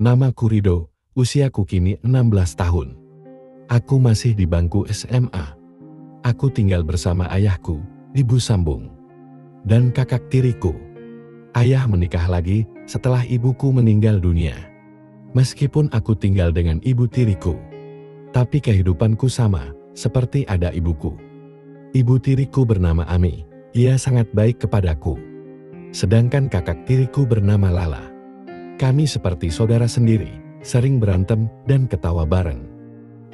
Namaku Rido, usiaku kini 16 tahun. Aku masih di bangku SMA. Aku tinggal bersama ayahku, ibu sambung, dan kakak tiriku. Ayah menikah lagi setelah ibuku meninggal dunia. Meskipun aku tinggal dengan ibu tiriku, tapi kehidupanku sama seperti ada ibuku. Ibu tiriku bernama Ami, ia sangat baik kepadaku. Sedangkan kakak tiriku bernama Lala. Kami seperti saudara sendiri, sering berantem dan ketawa bareng.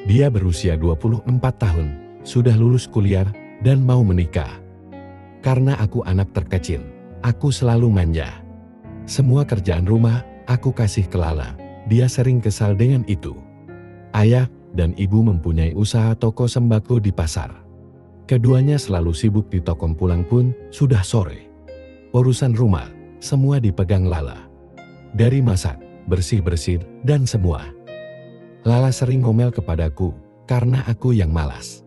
Dia berusia 24 tahun, sudah lulus kuliah dan mau menikah. Karena aku anak terkecil, aku selalu manja. Semua kerjaan rumah, aku kasih ke Lala. Dia sering kesal dengan itu. Ayah dan ibu mempunyai usaha toko sembako di pasar. Keduanya selalu sibuk di toko, pulang pun sudah sore. Urusan rumah, semua dipegang Lala. Dari masak, bersih-bersih, dan semua. Lala sering ngomel kepadaku, karena aku yang malas.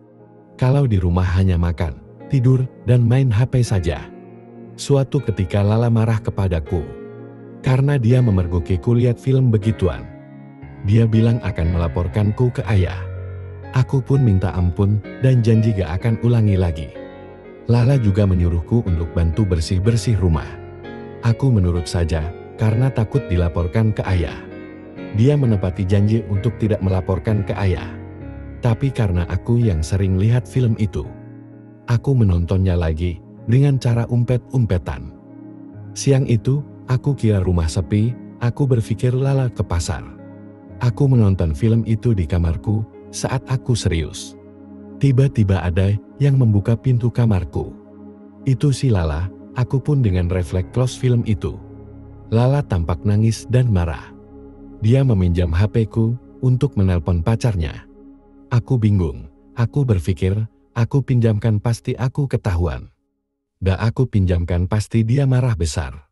Kalau di rumah hanya makan, tidur, dan main HP saja. Suatu ketika Lala marah kepadaku, karena dia memergokiku lihat film begituan. Dia bilang akan melaporkanku ke ayah. Aku pun minta ampun dan janji gak akan ulangi lagi. Lala juga menyuruhku untuk bantu bersih-bersih rumah. Aku menurut saja, karena takut dilaporkan ke ayah. Dia menepati janji untuk tidak melaporkan ke ayah. Tapi karena aku yang sering lihat film itu, aku menontonnya lagi dengan cara umpet-umpetan. Siang itu, aku kira rumah sepi, aku berpikir Lala ke pasar. Aku menonton film itu di kamarku saat aku serius. Tiba-tiba ada yang membuka pintu kamarku. Itu si Lala, aku pun dengan refleks close film itu. Lala tampak nangis dan marah. Dia meminjam HP-ku untuk menelpon pacarnya. Aku bingung, aku berpikir, aku pinjamkan pasti aku ketahuan. Aku pinjamkan pasti dia marah besar.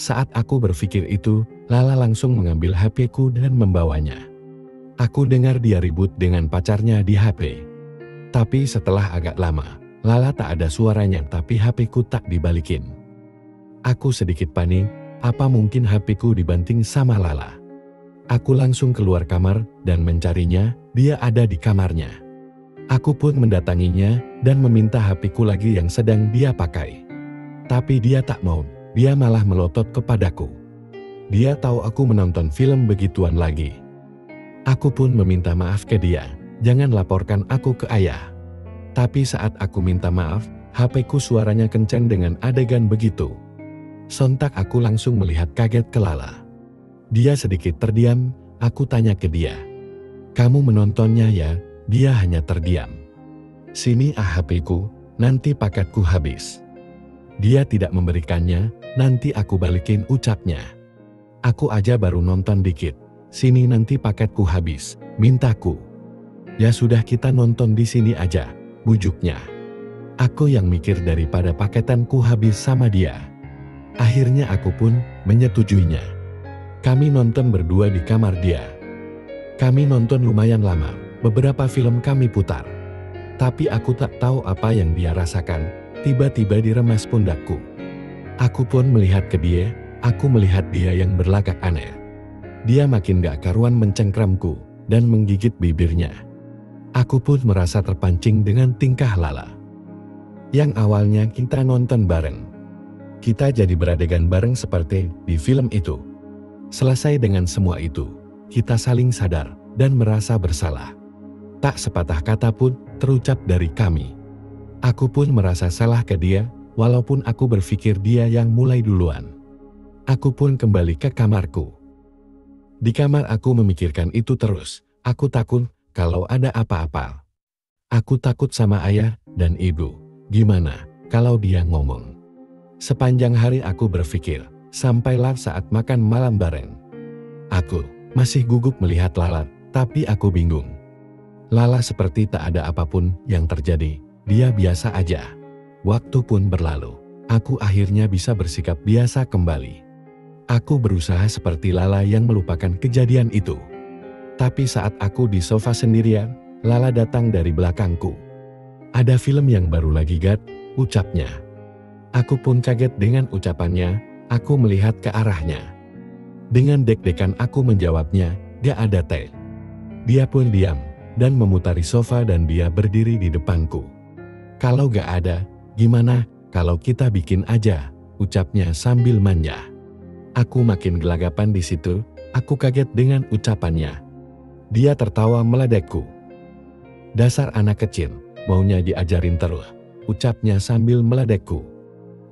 Saat aku berpikir itu, Lala langsung mengambil HP-ku dan membawanya. Aku dengar dia ribut dengan pacarnya di HP. Tapi setelah agak lama, Lala tak ada suaranya tapi HP-ku tak dibalikin. Aku sedikit panik, apa mungkin HP-ku dibanting sama Lala. Aku langsung keluar kamar dan mencarinya, dia ada di kamarnya. Aku pun mendatanginya dan meminta HP-ku lagi yang sedang dia pakai. Tapi dia tak mau. Dia malah melotot kepadaku. Dia tahu aku menonton film begituan lagi. Aku pun meminta maaf ke dia, jangan laporkan aku ke ayah. Tapi saat aku minta maaf, HP-ku suaranya kencang dengan adegan begitu. Sontak aku langsung melihat kaget ke Lala. Dia sedikit terdiam, aku tanya ke dia. Kamu menontonnya ya? Dia hanya terdiam. Sini HP-ku, nanti paketku habis. Dia tidak memberikannya, nanti aku balikin, ucapnya. Aku aja baru nonton dikit, sini nanti paketku habis, mintaku. Ya sudah kita nonton di sini aja, bujuknya. Aku yang mikir daripada paketanku habis sama dia. Akhirnya aku pun menyetujuinya. Kami nonton berdua di kamar dia. Kami nonton lumayan lama, beberapa film kami putar. Tapi aku tak tahu apa yang dia rasakan. Tiba-tiba diremas pundakku. Aku pun melihat ke dia, aku melihat dia yang berlagak aneh. Dia makin gak karuan mencengkramku dan menggigit bibirnya. Aku pun merasa terpancing dengan tingkah Lala. Yang awalnya kita nonton bareng. Kita jadi beradegan bareng seperti di film itu. Selesai dengan semua itu, kita saling sadar dan merasa bersalah. Tak sepatah kata pun terucap dari kami. Aku pun merasa salah ke dia, walaupun aku berpikir dia yang mulai duluan. Aku pun kembali ke kamarku. Di kamar aku memikirkan itu terus. Aku takut kalau ada apa-apa. Aku takut sama ayah dan ibu. Gimana kalau dia ngomong? Sepanjang hari aku berpikir, sampailah saat makan malam bareng. Aku masih gugup melihat Lala, tapi aku bingung. Lala seperti tak ada apapun yang terjadi. Dia biasa aja. Waktu pun berlalu. Aku akhirnya bisa bersikap biasa kembali. Aku berusaha seperti Lala yang melupakan kejadian itu. Tapi saat aku di sofa sendirian, Lala datang dari belakangku. Ada film yang baru lagi Gad, ucapnya. Aku pun kaget dengan ucapannya, aku melihat ke arahnya. Dengan deg-degan aku menjawabnya, "Gak ada teh." Dia pun diam dan memutari sofa dan dia berdiri di depanku. "Kalau gak ada, gimana kalau kita bikin aja?" ucapnya sambil manja. Aku makin gelagapan di situ, aku kaget dengan ucapannya. Dia tertawa meledekku. "Dasar anak kecil, maunya diajarin terus," ucapnya sambil meledekku.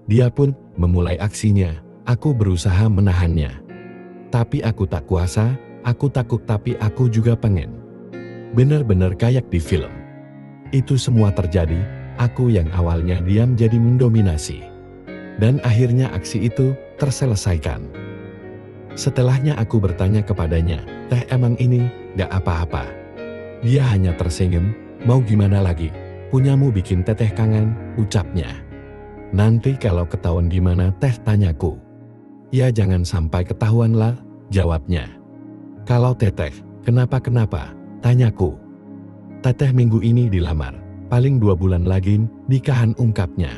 Dia pun memulai aksinya, aku berusaha menahannya. Tapi aku tak kuasa, aku takut tapi aku juga pengen. Benar-benar kayak di film. Itu semua terjadi, aku yang awalnya diam jadi mendominasi. Dan akhirnya aksi itu terselesaikan. Setelahnya aku bertanya kepadanya, "Teh emang ini gak apa-apa?" Dia hanya tersenyum, "Mau gimana lagi? Punyamu bikin teteh kangen," ucapnya. "Nanti kalau ketahuan gimana teh?" tanyaku. "Ya jangan sampai ketahuan lah," jawabnya. "Kalau teteh, kenapa-kenapa?" tanyaku. "Teteh minggu ini dilamar, paling 2 bulan lagi nikahan," ungkapnya.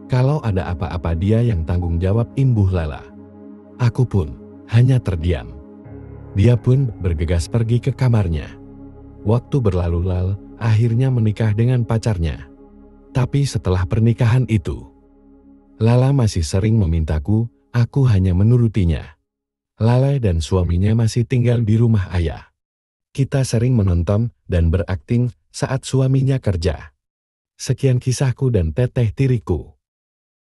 "Kalau ada apa-apa dia yang tanggung jawab," imbuh Lala. Aku pun hanya terdiam. Dia pun bergegas pergi ke kamarnya. Waktu berlalu, akhirnya menikah dengan pacarnya. Tapi setelah pernikahan itu, Lala masih sering memintaku, aku hanya menurutinya. Lala dan suaminya masih tinggal di rumah ayah. Kita sering menonton dan berakting saat suaminya kerja. Sekian kisahku dan teteh tiriku.